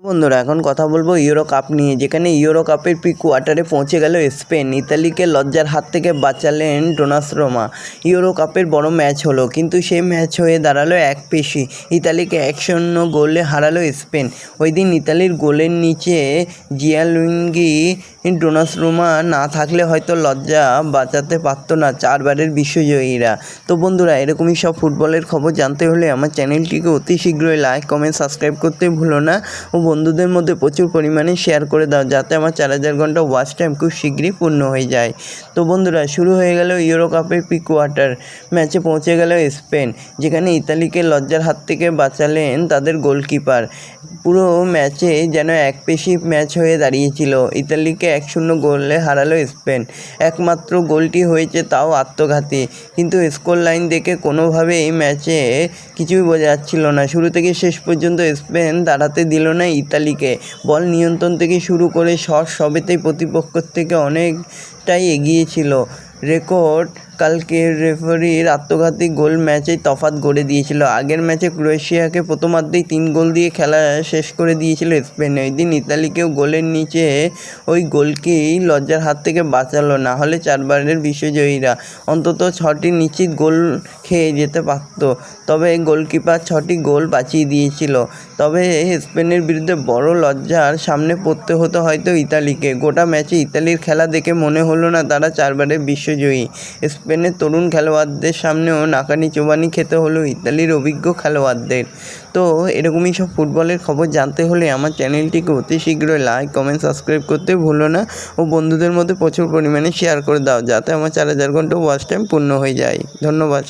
বন্ধুরা এখন কথা বলবো ইউরো কাপ নিয়ে, যেখানে ইউরো কাপের প্রি কোয়ার্টারে পৌঁছে গেল স্পেন। ইতালিকে লজ্জার হাত থেকে বাঁচালেন ডোনারুম্মা। ইউরো কাপের বড় ম্যাচ হলো, কিন্তু সেই ম্যাচ হয়ে দাঁড়ালো একপেশি। ইতালিকে 1-0 গোলে হারালো স্পেন। ওই দিন ইতালির গোলের নিচে জিয়ানলুইগি ডোনারুম্মা না থাকলে হয়তো লজ্জা বাঁচাতে পারতো না 4 বারের বিশ্বজয়ীরা। তো বন্ধুরা, এরকমই সব ফুটবলের খবর জানতে হলে আমার চ্যানেলটিকে অতি শীঘ্রই লাইক, কমেন্ট, সাবস্ক্রাইব করতে ভুলো না ও বন্ধুদের মধ্যে প্রচুর পরিমাণে শেয়ার করে দাও, যাতে আমার 4000 ঘন্টা ওয়াচ টাইম খুব শীঘ্রই পূর্ণ হয়ে যায়। তো বন্ধুরা, শুরু হয়ে গেল ইউরো কাপের প্রি কোয়ার্টার ম্যাচে পৌঁছে গেল স্পেন, যেখানে ইতালিকে লজ্জার হাত থেকে বাঁচালেন তাদের গোলকিপার। পুরো ম্যাচে যেন একপেশি ম্যাচ হয়ে দাঁড়িয়েছিল। ইতালিকে 1-0 গোলে হারালো স্পেন। একমাত্র গোলটি হয়েছে তাও আত্মঘাতী, কিন্তু স্কোর লাইন দেখে কোনোভাবে এই ম্যাচে কিছুই বোঝা যাচ্ছিল না। শুরু থেকে শেষ পর্যন্ত স্পেন দাঁড়াতে দিল না ইতালিকে। বল নিয়ন্ত্রণ থেকে শুরু করে সবেতেই প্রতিপক্ষের থেকে অনেকটাই এগিয়ে ছিল। রেকর্ড কালকের রেফারির আত্মঘাতী গোল ম্যাচেই তফাৎ গড়ে দিয়েছিল। আগের ম্যাচে ক্রোয়েশিয়াকে প্রথমার্ধেই 3 গোল দিয়ে খেলা শেষ করে দিয়েছিল স্পেন। ওই দিন ইতালিকেও গোলের নিচে ওই গোলকেই লজ্জার হাত থেকে বাঁচালো, না হলে 4 বারের বিশ্বজয়ীরা অন্তত 6টি নিশ্চিত গোল খেয়ে যেতে পারত। তবে গোলকিপার 6টি গোল বাঁচিয়ে দিয়েছিল। তবে স্পেনের বিরুদ্ধে বড় লজ্জার সামনে পড়তে হতো হয়তো ইতালিকে। গোটা ম্যাচে ইতালির খেলা দেখে মনে হলো না তারা 4 বারের বিশ্বজয়ী। স্পেনের তরুণ খেলোয়াড়দের সামনেও নাকানি চোবানি খেতে হলো ইতালির অভিজ্ঞ খেলোয়াড়দের। তো এরকমই সব ফুটবলের খবর জানতে হলে আমার চ্যানেলটিকে অতি শীঘ্রই লাইক, কমেন্ট, সাবস্ক্রাইব করতে ভুলো না ও বন্ধুদের মধ্যে প্রচুর পরিমাণে শেয়ার করে দাও, যাতে আমার 4000 ঘন্টা ওয়াচ টাইম পূর্ণ হয়ে যায়। ধন্যবাদ।